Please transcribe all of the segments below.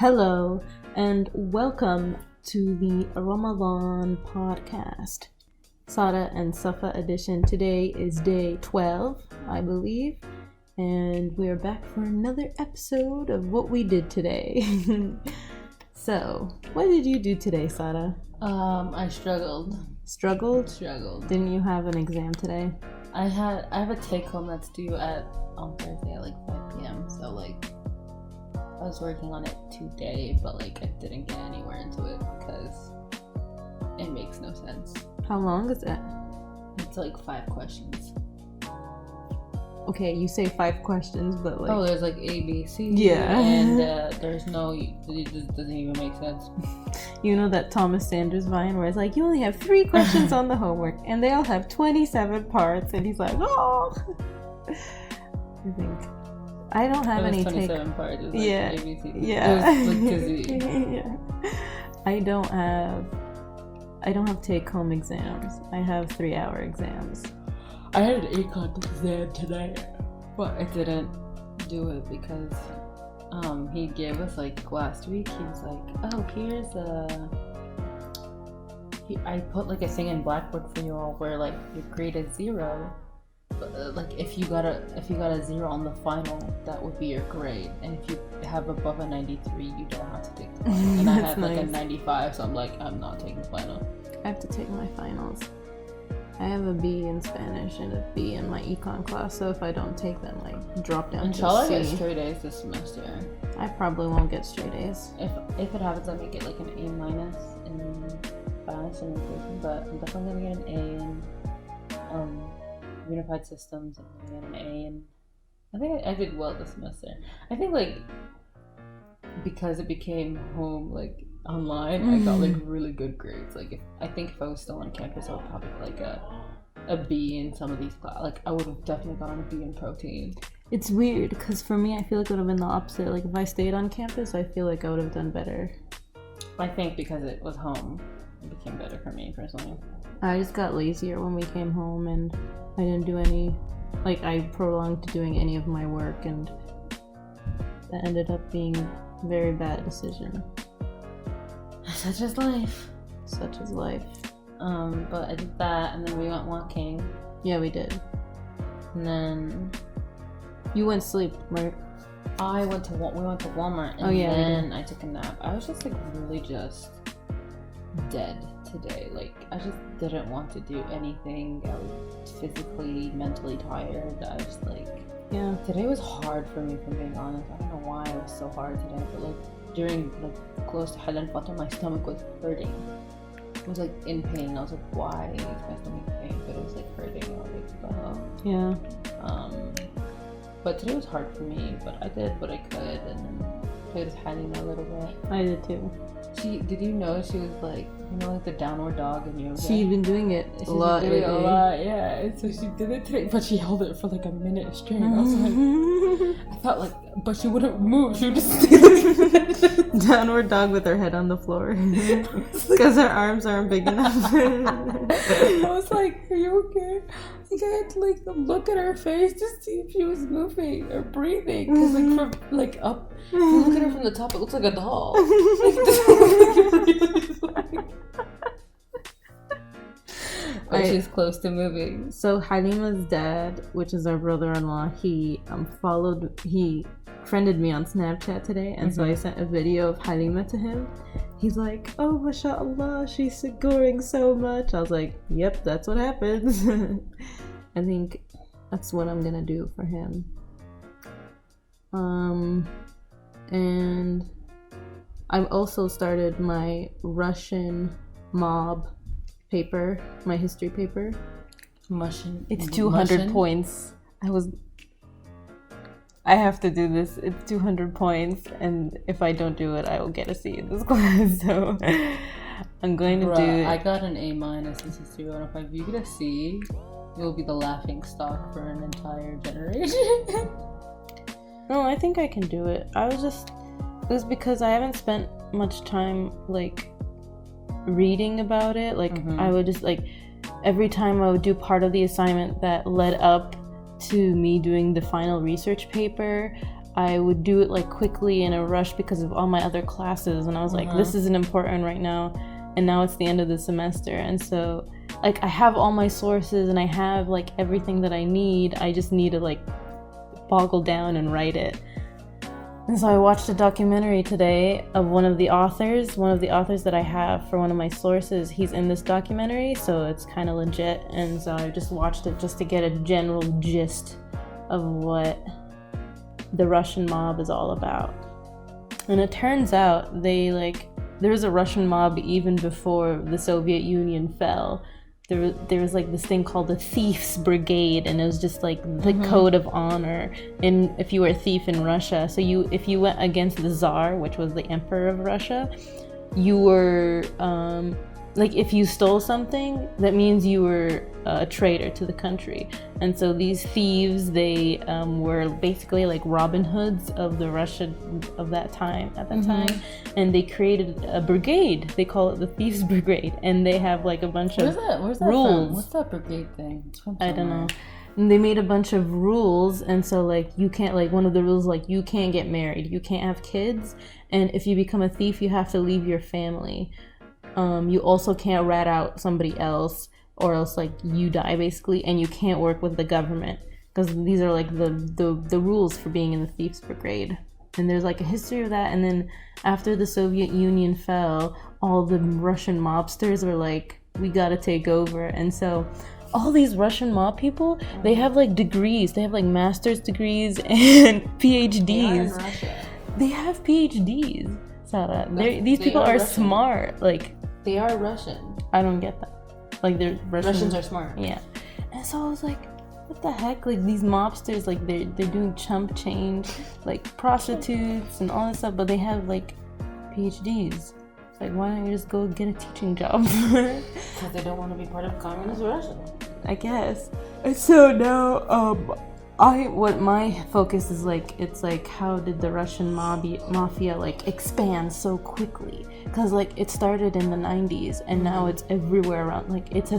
Hello and welcome to the Ramadan podcast, Sada and Safa edition. Today is day 12, I believe, and we are back for another episode of what we did today. So, what did you do today, Sada? I struggled. Struggled? Struggled. Didn't you have an exam today? I have a take home that's due on Thursday at 5 p.m. So I was working on it today, but I didn't get anywhere into it because it makes no sense. How long is it? It's 5 questions. Okay, you say 5 questions, but there's A, B, C. Yeah. And there's no, it just doesn't even make sense. You know that Thomas Sanders Vine where it's you only have 3 questions on the homework and they all have 27 parts, and he's like, oh. I think I don't have any 27 parts. It's yeah. A, B, C. Yeah. Yeah. I don't have take-home exams. I have 3-hour exams. I had an econ exam today, but I didn't do it because he gave us last week. He was like, "Oh, here's I put a thing in Blackboard for you all where your grade is 0, but if you got a 0 on the final, that would be your grade, and if you have above a 93, you don't have to take the final." And I had a 95, so I'm not taking the final. I have to take my finals. I have a B in Spanish and a B in my econ class, so if I don't take them, drop down Inshallah, to I C. get straight A's this semester. I probably won't get straight A's. If it happens, I may get an A- in Spanish and education, but I'm definitely gonna get an A in Unified Systems, and I'm gonna get an A in. I think I did well this semester. I think because it became home online, I got really good grades. I think if I was still on campus, I would probably get a B in some of these classes. I would have definitely gotten a B in protein. It's weird because for me, I feel it would have been the opposite. If I stayed on campus, I feel I would have done better. I think because it was home, it became better for me personally. I just got lazier when we came home, and I didn't do any. I prolonged doing any of my work, and that ended up being a very bad decision. Such is life. Such is life. But I did that, and then we went walking. Yeah, we did. And then you went sleep, right? We went to Walmart, and then I took a nap. I was just really just dead today. I just didn't want to do anything. I was physically, mentally tired. I was yeah. Today was hard for me, if I'm being honest. I don't know why it was so hard today, but during close to Halal Fatra, my stomach was hurting. It was in pain. I was why is my stomach in pain? But it was hurting. I was yeah. But today was hard for me, but I did what I could, and then played with Halima a little bit. I did too. Did you know she was the downward dog in yoga? She's been doing it a lot lately. A lot, yeah. And so she did it today, but she held it for a minute straight. I was I thought but she wouldn't move. She would just stay downward dog with her head on the floor because her arms aren't big enough. I was are you okay? I think I had to look at her face to see if she was moving or breathing. Because from up, if you look at her from the top, it looks like a doll. She's close to moving. So Halima's dad, which is our brother-in-law, he friended me on Snapchat today, and so I sent a video of Halima to him. He's like, "Oh, mashallah, she's growing so much." I was like, "Yep, that's what happens." I think that's what I'm gonna do for him. And I've also started my Russian mob paper, my history paper. It's 200 points. I have to do this. It's 200 points, and if I don't do it, I will get a C in this class. So I'm going to do it. I got an A- in history 105. If you get a C, you'll be the laughing stock for an entire generation. No, I think I can do it. It was because I haven't spent much time reading about it. I would just every time I would do part of the assignment that led up to me doing the final research paper, I would do it like quickly in a rush because of all my other classes, and I was like, this isn't important right now, and now it's the end of the semester, and so like I have all my sources and I have like everything that I need. I just need to like boggle down and write it. And so I watched a documentary today of one of the authors that I have for one of my sources. He's in this documentary, so it's kind of legit, and so I just watched it just to get a general gist of what the Russian mob is all about. And it turns out there was a Russian mob even before the Soviet Union fell. There was like this thing called the Thieves Brigade, and it was just like the code of honor if you were a thief in Russia. So if you went against the Tsar, which was the emperor of Russia, you were like if you stole something, that means you were a traitor to the country. And so these thieves, they were basically like Robin Hoods of the Russia of that time and they created a brigade. They call it the Thieves Brigade, and they have like a bunch of Where's that rules. From? What's that brigade thing? It's from I don't know. And they made a bunch of rules, and so like you can't, like one of the rules, like you can't get married, you can't have kids, and if you become a thief, you have to leave your family. You also can't rat out somebody else, or else like you die basically, and you can't work with the government, because these are like the rules for being in the Thieves Brigade. And there's like a history of that. And then after the Soviet Union fell, all the Russian mobsters were like, we gotta take over. And so all these Russian mob people, they have like degrees, they have like master's degrees and PhDs. They have PhDs, Sarah. These people are Russian. Smart. Like they are Russian. I don't get that. Like they're Russians are smart. Yeah. And so I was like, what the heck? Like these mobsters, like they're doing chump change, like prostitutes and all this stuff, but they have like PhDs. Like, why don't you just go get a teaching job? Because they don't want to be part of communist Russia, I guess. And so now, what my focus is like, it's like, how did the Russian mafia like expand so quickly? Because like it started in the 90s and now it's everywhere around. Like it's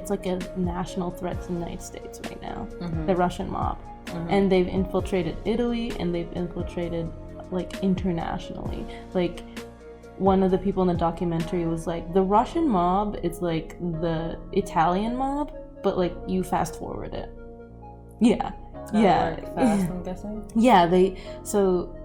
like a national threat to the United States right now. The Russian mob, and they've infiltrated Italy, and they've infiltrated like internationally. Like one of the people in the documentary was like, the Russian mob is like the Italian mob, but like you fast forward it. Yeah. Fast, I'm guessing. Yeah, so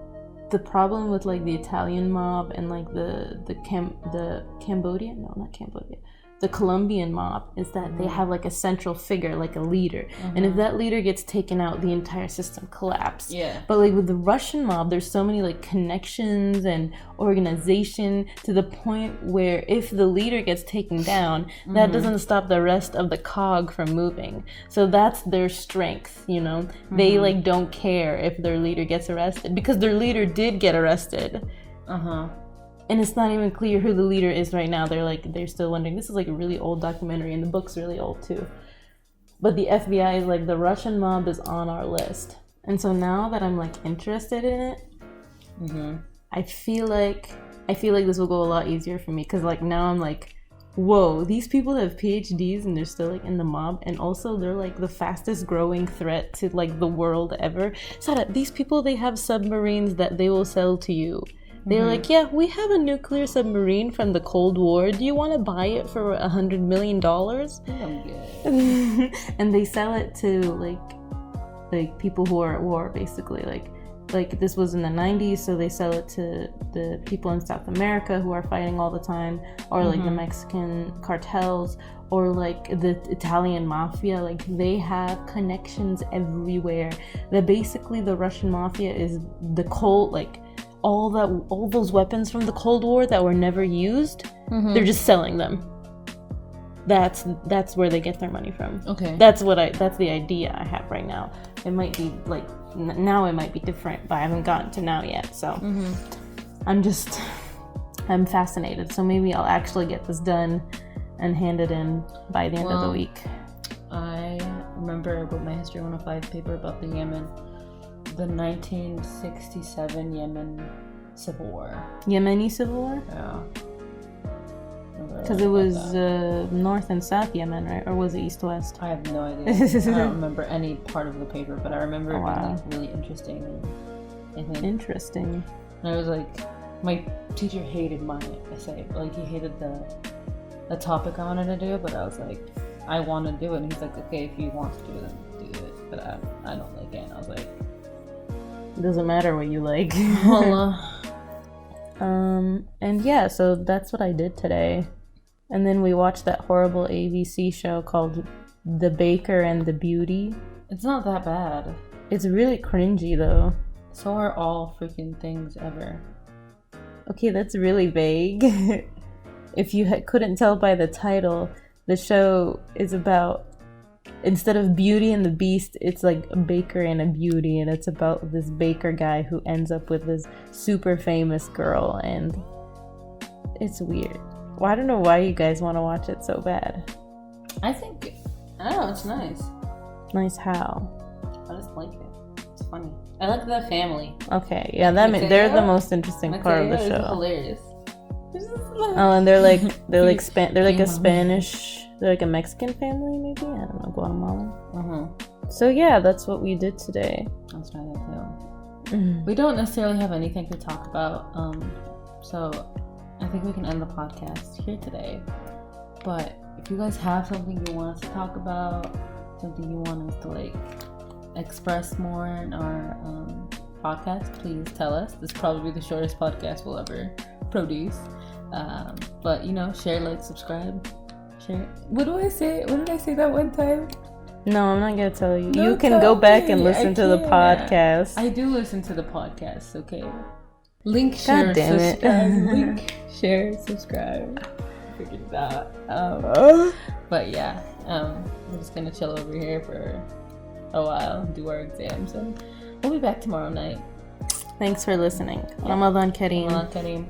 the problem with like the Italian mob and like the Cambodian, no, not Cambodia, the Colombian mob is that they have like a central figure, like a leader, and if that leader gets taken out, the entire system collapses. Yeah. But like with the Russian mob, there's so many like connections and organization to the point where if the leader gets taken down, that doesn't stop the rest of the cog from moving. So that's their strength, you know. They like don't care if their leader gets arrested, because their leader did get arrested. And it's not even clear who the leader is right now. They're still wondering. This is like a really old documentary, and the book's really old too. But the FBI is like, the Russian mob is on our list. And so now that I'm like interested in it, I feel like this will go a lot easier for me, because like now I'm like, whoa, these people have PhDs and they're still like in the mob, and also they're like the fastest growing threat to like the world ever. So these people, they have submarines that they will sell to you. They're like, yeah, we have a nuclear submarine from the Cold War. Do you want to buy it for $100 million? And they sell it to like people who are at war, basically. Like this was in the 90s, so they sell it to the people in South America who are fighting all the time, or like the Mexican cartels, or like the Italian mafia. Like they have connections everywhere. That basically the Russian mafia is the cold, like all those weapons from the Cold War that were never used, they're just selling them. That's where they get their money from. Okay. That's the idea I have right now. It might be like now it might be different, but I haven't gotten to now yet. So I'm fascinated. So maybe I'll actually get this done and hand it in by the end of the week. I remember with my History 105 paper about the Yemen, the 1967 Yemen Civil War. Yemeni Civil War? Yeah. Because it was North and South Yemen, right? Or was it East-West? I have no idea. I don't remember any part of the paper, but I remember it being like, really interesting. I think. Interesting. And I was like, my teacher hated my essay. Like, he hated the topic I wanted to do, but I was like, I want to do it. And he's like, okay, if you want to do it, then do it. But I don't like it. And I was like, it doesn't matter what you like. well, and yeah, so that's what I did today. And then we watched that horrible ABC show called The Baker and the Beauty. it's not that bad. It's really cringy though. So are all freaking things ever. Okay, that's really vague. If you couldn't tell by the title, the show is about, instead of Beauty and the Beast, it's like a baker and a beauty, and it's about this baker guy who ends up with this super famous girl, and it's weird. Well, I don't know why you guys want to watch it so bad. I don't know, it's nice. Nice how? I just like it. It's funny. I like the family. Okay, yeah, they're the most interesting part of the show. Hilarious. Oh, and they're like a Spanish, they're like a Mexican family, maybe, I don't know, Guatemalan. So yeah, that's what we did today. Let's try that too. We don't necessarily have anything to talk about, so I think we can end the podcast here today. But if you guys have something you want us to talk about, something you want us to like express more in our podcast, please tell us. This will probably be the shortest podcast we'll ever produce. But share, like, subscribe, share. What did I say that one time? No, I'm not gonna tell you. You can go back and listen to the podcast. I do listen to the podcast, okay? Link, share, subscribe. Link, share, subscribe. Figured that. But yeah, we're just gonna chill over here for a while, do our exams, and we'll be back tomorrow night. Thanks for listening. Ramadan Kareem. Ramadan Kareem.